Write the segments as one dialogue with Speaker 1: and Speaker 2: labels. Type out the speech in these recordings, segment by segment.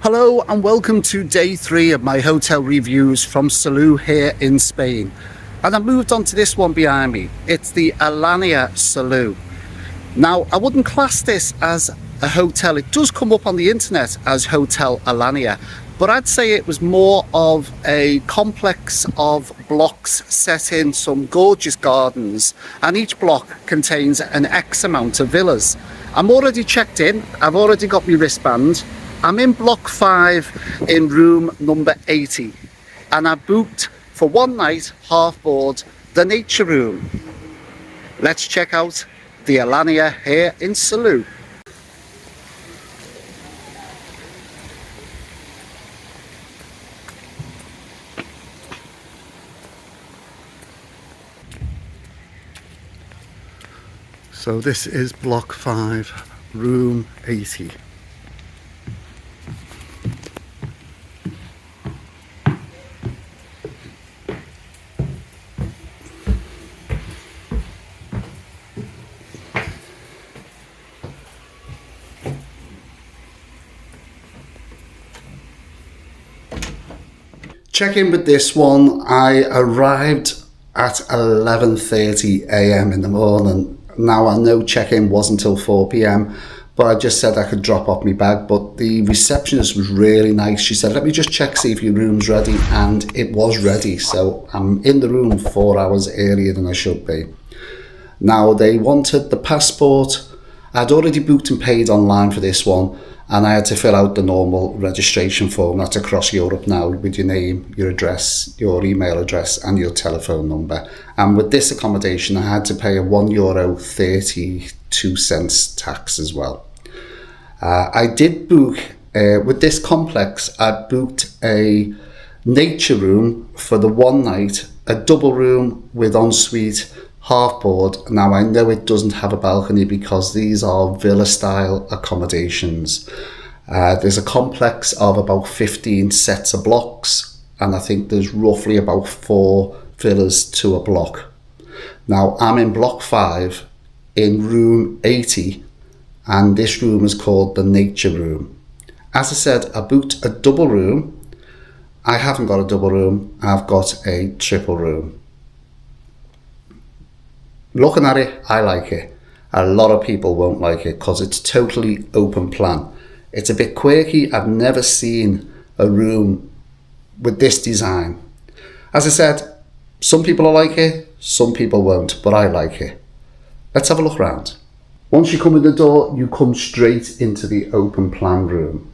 Speaker 1: Hello and welcome to day 3 of my hotel reviews from Salou here in Spain. And I've moved on to this one behind me. It's the Alannia Salou. Now, I wouldn't class this as a hotel. It does come up on the internet as Hotel Alannia, but I'd say it was more of a complex of blocks set in some gorgeous gardens, and each block contains an X amount of villas. I'm already checked in, I've already got my wristband. I'm in block 5 in room number 80, and I booked for one night, half board, the nature room. Let's check out the Alannia here in Salou. So this is block 5, room 80. Check in with this one. I arrived at 11:30 a.m. in the morning. Now I know check-in wasn't until 4 p.m, but I just said I could drop off my bag, but the receptionist was really nice. She said, let me just check, see if your room's ready, and it was ready. So I'm in the room 4 hours earlier than I should be. Now they wanted the passport. I'd already booked and paid online for this one, and I had to fill out the normal registration form. That's across Europe now, with your name, your address, your email address and your telephone number. And with this accommodation I had to pay a €1.32 tax as well. I did book, with this complex, I booked a nature room for the one night, a double room with ensuite, half board. Now I know it doesn't have a balcony because these are villa style accommodations. There's a complex of about 15 sets of blocks, and I think there's roughly about 4 villas to a block. Now I'm in block 5 in room 80, and this room is called the nature room. As I said, I booked a double room. I haven't got a double room, I've got a triple room. Looking at it, I like it. A lot of people won't like it because it's totally open plan. It's a bit quirky. I've never seen a room with this design. As I said, some people will like it, some people won't, but I like it. Let's have a look around. Once you come in the door, you come straight into the open plan room.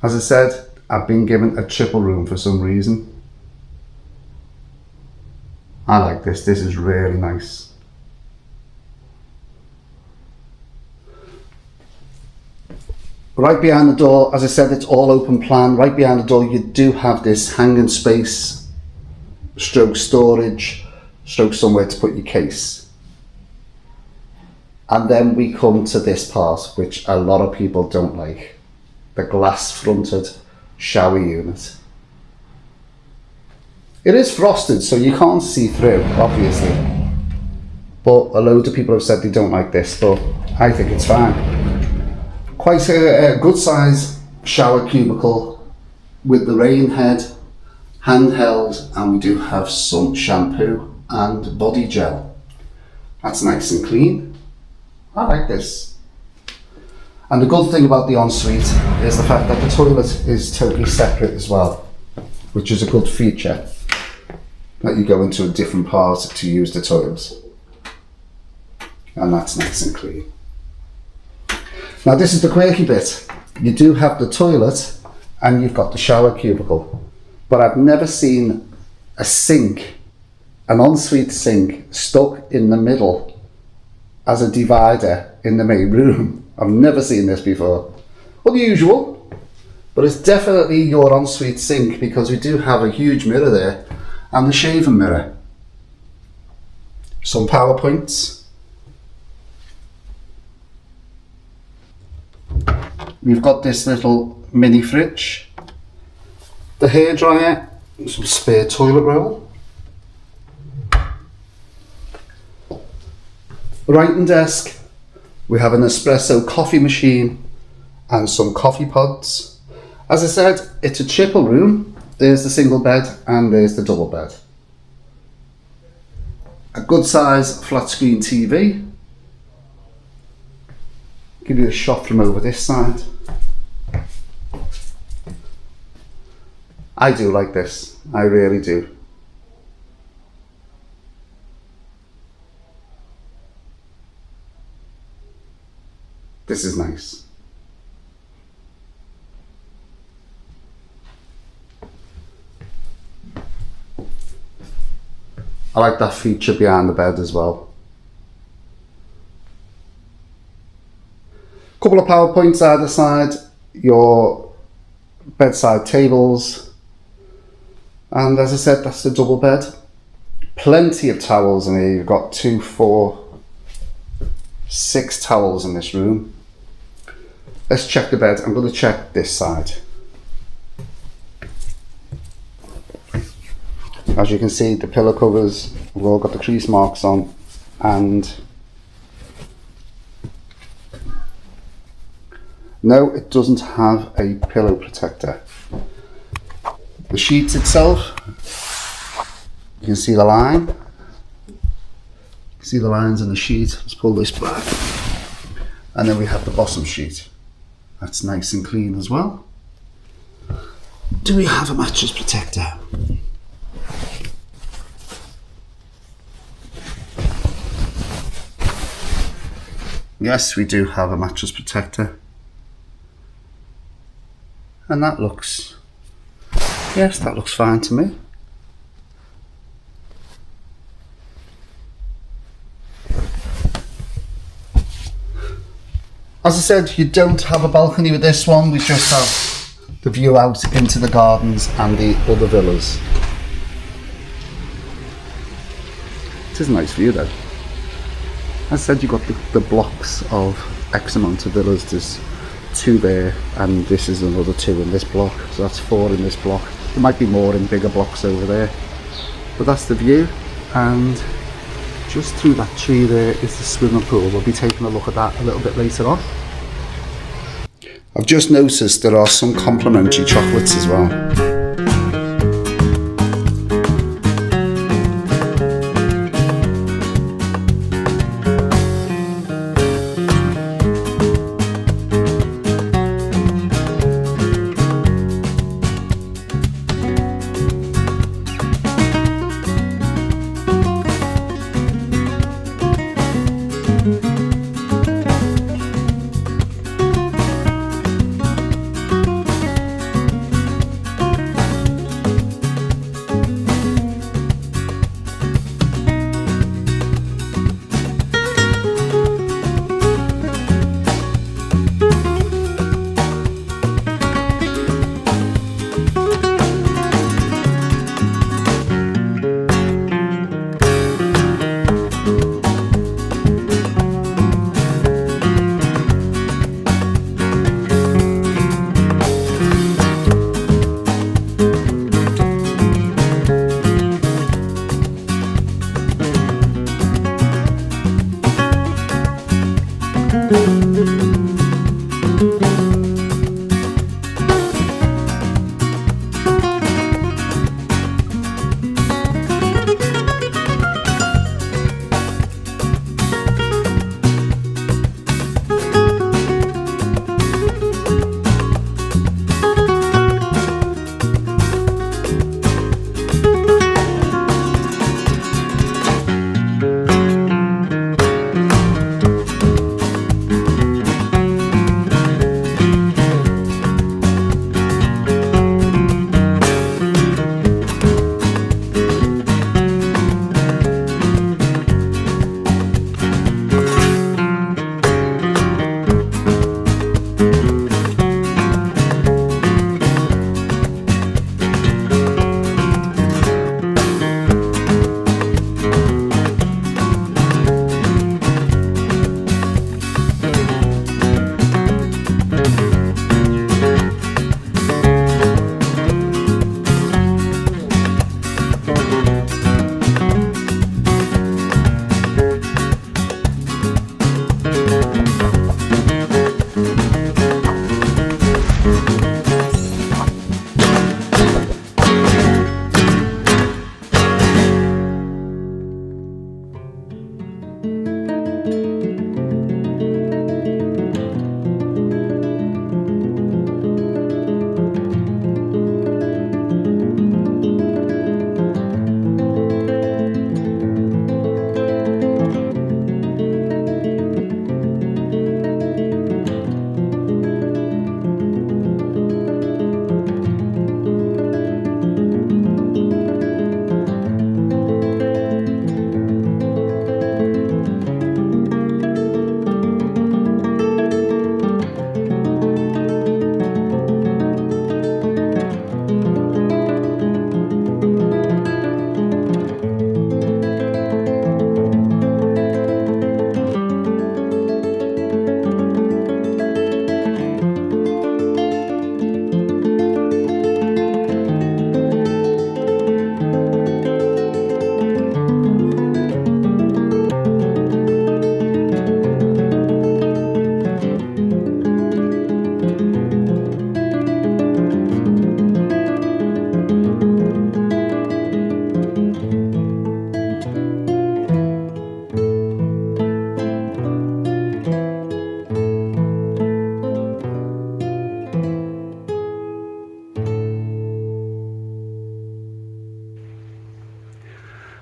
Speaker 1: As I said, I've been given a triple room for some reason. I like this. This is really nice. Right behind the door, as I said, it's all open plan. Right behind the door, you do have this hanging space, stroke storage, stroke somewhere to put your case. And then we come to this part, which a lot of people don't like. The glass fronted shower unit. It is frosted, so you can't see through, obviously. But a load of people have said they don't like this, but I think it's fine. Quite a good size shower cubicle with the rain head, handheld, and we do have some shampoo and body gel. That's nice and clean. I like this. And the good thing about the ensuite is the fact that the toilet is totally separate as well, which is a good feature. That you go into a different part to use the toilet, and that's nice and clean. Now this is the quirky bit. You do have the toilet and you've got the shower cubicle, but I've never seen a sink, an ensuite sink, stuck in the middle as a divider in the main room. I've never seen this before. Unusual, but it's definitely your ensuite sink because we do have a huge mirror there and the shaving mirror. Some power points. We've got this little mini fridge, the hairdryer, some spare toilet roll, writing desk, We have an espresso coffee machine and some coffee pods. As I said, it's a triple room. There's the single bed and there's the double bed. A good size flat screen TV. Give you a shot from over this side. I do like this, I really do. This is nice. I like that feature behind the bed as well. Couple of power points either side, your bedside tables, and as I said, that's the double bed. Plenty of towels in here. You've got 2, 4, 6 towels in this room. Let's check the bed. I'm going to check this side. As you can see, the pillow covers have all got the crease marks on, and no, it doesn't have a pillow protector. The sheet itself, you can see the line. You can see the lines in the sheet. Let's pull this back. And then we have the bottom sheet. That's nice and clean as well. Do we have a mattress protector? Yes, we do have a mattress protector. And that looks, yes, that looks fine to me. As I said, you don't have a balcony with this one. We just have the view out into the gardens and the other villas. It is a nice view though. As I said, you've got the blocks of X amount of villas. There's 2 there, and this is another 2 in this block, so that's 4 in this block. There might be more in bigger blocks over there, but that's the view. And just through that tree there is the swimming pool. We'll be taking a look at that a little bit later on. I've just noticed there are some complimentary chocolates as well.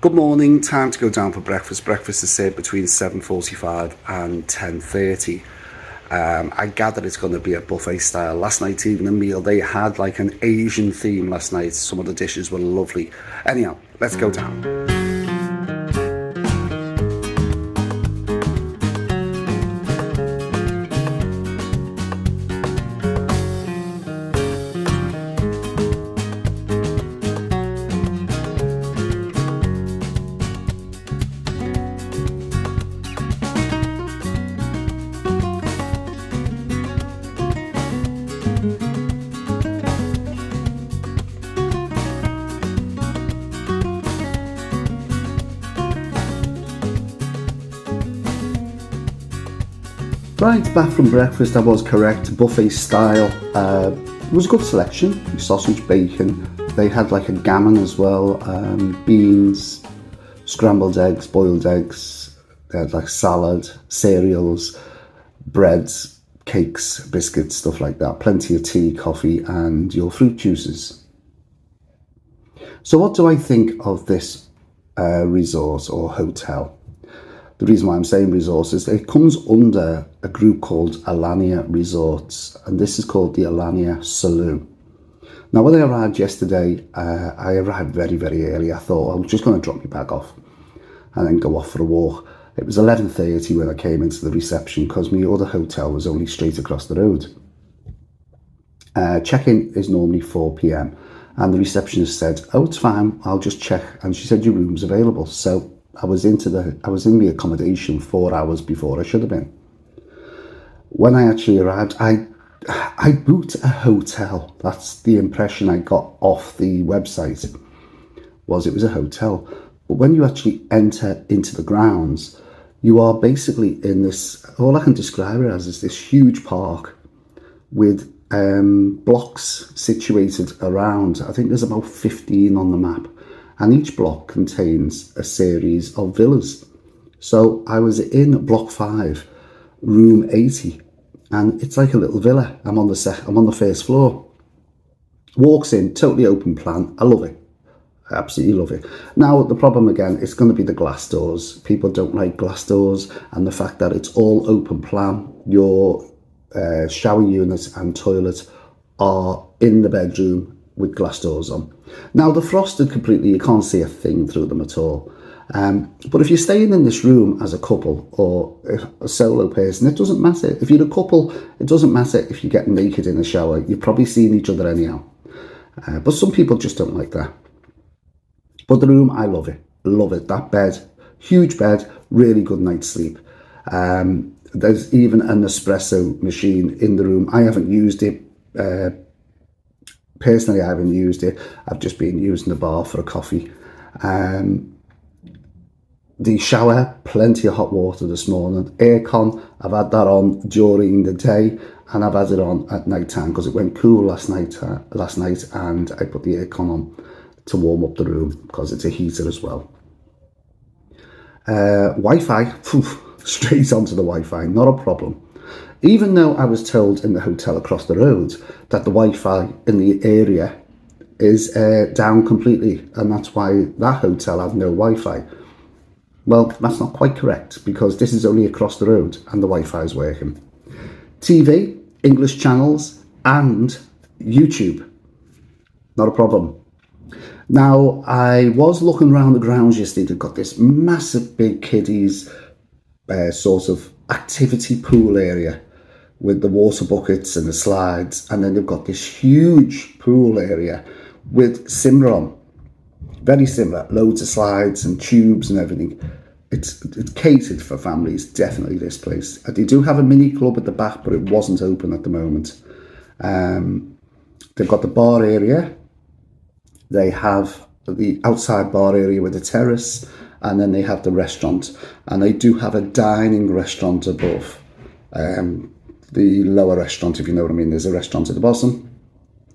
Speaker 1: Good morning, time to go down for breakfast. Breakfast is served between 7:45 and 10:30. I gather it's going to be a buffet style. Last night, even the meal, they had like an Asian theme last night. Some of the dishes were lovely. Anyhow, let's go down. Right, back from breakfast. I was correct, buffet style. It was a good selection, sausage, bacon. They had like a gammon as well, beans, scrambled eggs, boiled eggs. They had like salad, cereals, breads, cakes, biscuits, stuff like that. Plenty of tea, coffee and your fruit juices. So what do I think of this resort or hotel? The reason why I'm saying resorts is it comes under a group called Alannia Resorts, and this is called the Alannia Salou. Now, when I arrived yesterday, I arrived very, very early. I thought I was just going to drop my bag off and then go off for a walk. It was 11:30 when I came into the reception because my other hotel was only straight across the road. Check-in is normally 4 p.m. and the receptionist said, "Oh, it's fine, I'll just check." And she said, "Your room's available." So I was in the accommodation 4 hours before I should have been. When I actually arrived, I booked a hotel. That's the impression I got off the website, was it was a hotel. But when you actually enter into the grounds, you are basically in this, all I can describe it as is this huge park with blocks situated around. I think there's about 15 on the map. And each block contains a series of villas. So I was in block 5, room 80, and it's like a little villa. I'm on the first floor. Walks in, totally open plan. I love it. I absolutely love it. Now, the problem again, it's going to be the glass doors. People don't like glass doors, and the fact that it's all open plan. Your shower unit and toilet are in the bedroom with glass doors on. Now, they're frosted completely. You can't see a thing through them at all. But if you're staying in this room as a couple or a solo person, it doesn't matter. If you're a couple, it doesn't matter if you get naked in the shower. You're probably seeing each other anyhow. But some people just don't like that. But the room, I love it. Love it. That bed, huge bed, really good night's sleep. There's even an espresso machine in the room. I haven't used it. Personally, I haven't used it. I've just been using the bar for a coffee. The shower, plenty of hot water this morning. Aircon, I've had that on during the day and I've had it on at night time because it went cool last night and I put the aircon on to warm up the room because it's a heater as well. Wi-Fi, straight onto the Wi-Fi, not a problem. Even though I was told in the hotel across the road that the Wi-Fi in the area is down completely, and that's why that hotel had no Wi-Fi. Well, that's not quite correct, because this is only across the road and the Wi-Fi is working. TV, English channels, and YouTube. Not a problem. Now, I was looking around the grounds yesterday. They've got this massive big kiddies sort of activity pool area with the water buckets and the slides, and then they've got this huge pool area with similar on, very similar, loads of slides and tubes and everything. It's catered for families, definitely this place. They do have a mini club at the back, but it wasn't open at the moment. They've got the bar area, they have the outside bar area with a terrace, and then they have the restaurant, and they do have a dining restaurant above the lower restaurant, if you know what I mean. There's a restaurant at the bottom,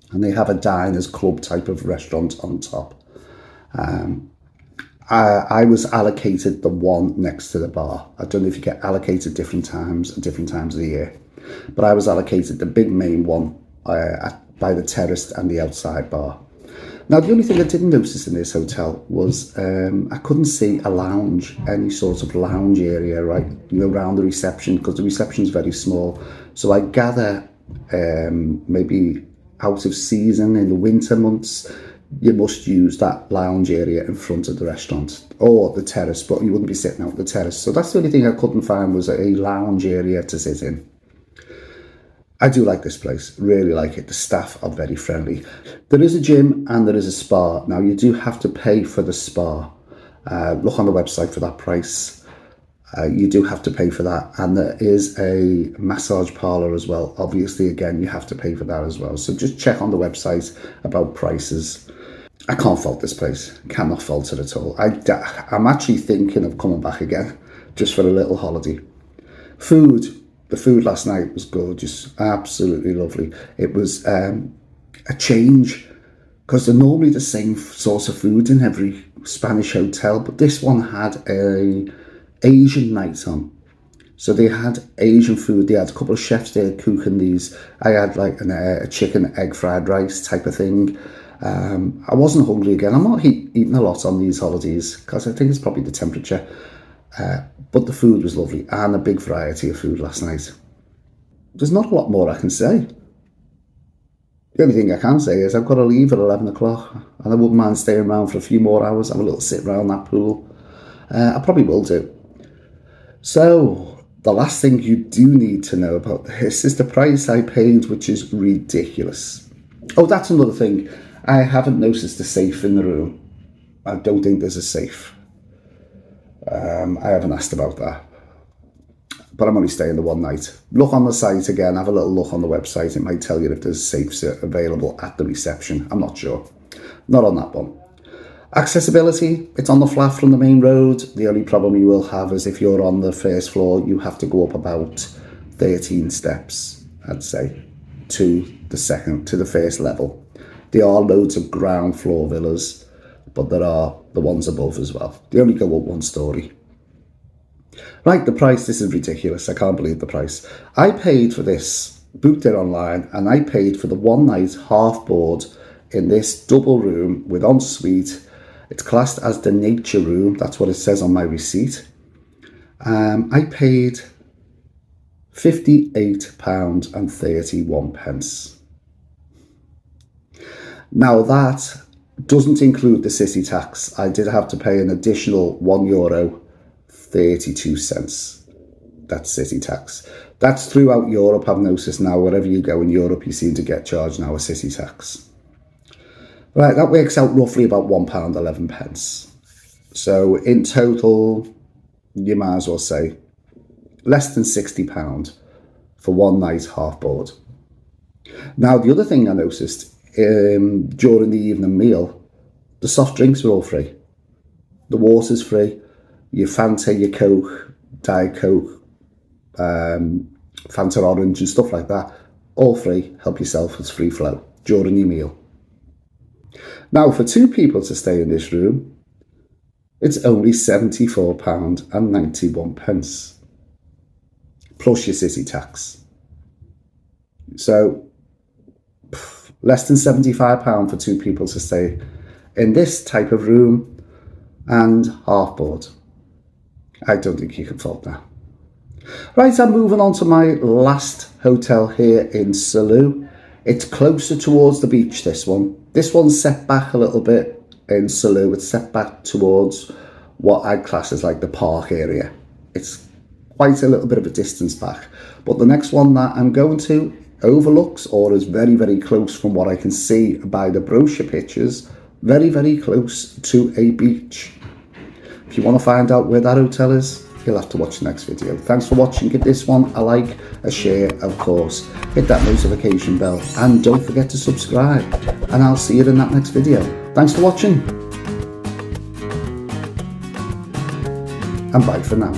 Speaker 1: and they have a diners club type of restaurant on top. I was allocated the one next to the bar. I don't know if you get allocated different times at different times of the year, but I was allocated the big main one by the terrace and the outside bar. Now, the only thing I didn't notice in this hotel was I couldn't see a lounge, any sort of lounge area, right, around the reception, because the reception is very small. So I gather maybe out of season in the winter months, you must use that lounge area in front of the restaurant or the terrace, but you wouldn't be sitting out the terrace. So that's the only thing I couldn't find, was a lounge area to sit in. I do like this place, really like it. The staff are very friendly. There is a gym and there is a spa. Now, you do have to pay for the spa. Look on the website for that price. You do have to pay for that. And there is a massage parlour as well. Obviously, again, you have to pay for that as well. So just check on the website about prices. I can't fault this place. Cannot fault it at all. I'm actually thinking of coming back again, just for a little holiday. Food. The food last night was gorgeous, absolutely lovely. It was a change, because they're normally the same sort of food in every Spanish hotel, but this one had a Asian night on. So they had Asian food. They had a couple of chefs there cooking these. I had like a chicken egg fried rice type of thing. I wasn't hungry again. I'm not eating a lot on these holidays, because I think it's probably the temperature. But the food was lovely, and a big variety of food last night. There's not a lot more I can say. The only thing I can say is I've got to leave at 11 o'clock, and I wouldn't mind staying around for a few more hours, have a little sit around that pool. I probably will do. So, the last thing you do need to know about this is the price I paid, which is ridiculous. Oh, that's another thing. I haven't noticed a safe in the room. I don't think there's a safe. I haven't asked about that, but I'm only staying the one night. Look on the site again, have a little look on the website. It might tell you if there's safes available at the reception. I'm not sure. Not on that one. Accessibility, it's on the flat from the main road. The only problem you will have is if you're on the first floor, you have to go up about 13 steps, I'd say, to the first level. There are loads of ground floor villas, but there are the ones above as well. They only go up one story. Right, the price, this is ridiculous. I can't believe the price. I paid for this, booked it online, and I paid for the one night half board in this double room with ensuite. It's classed as the nature room. That's what it says on my receipt. I paid £58.31. Now that doesn't include the city tax. I did have to pay an additional €1.32. That's city tax. That's throughout Europe, I've noticed now. Wherever you go in Europe, you seem to get charged now a city tax. Right, that works out roughly about £1.11. So in total, you might as well say less than £60 for one night half board. Now, the other thing I noticed, during the evening meal, the soft drinks were all free. The water's free. Your Fanta, your Coke, Diet Coke, Fanta Orange and stuff like that, all free. Help yourself, it's free flow during your meal. Now, for two people to stay in this room, it's only £74.91, plus your city tax. So, less than £75 for two people to stay in this type of room and half board. I don't think you can fault that. Right, I'm moving on to my last hotel here in Salou. It's closer towards the beach, this one. This one's set back a little bit in Salou. It's set back towards what I'd class as like the park area. It's quite a little bit of a distance back. But the next one that I'm going to overlooks, or is very, very close from what I can see by the brochure pictures, very, very close to a beach. If you want to find out where that hotel is, you'll have to watch the next video. Thanks for watching. Give this one a like, a share, of course. Hit that notification bell and don't forget to subscribe. And I'll see you in that next video. Thanks for watching. And bye for now.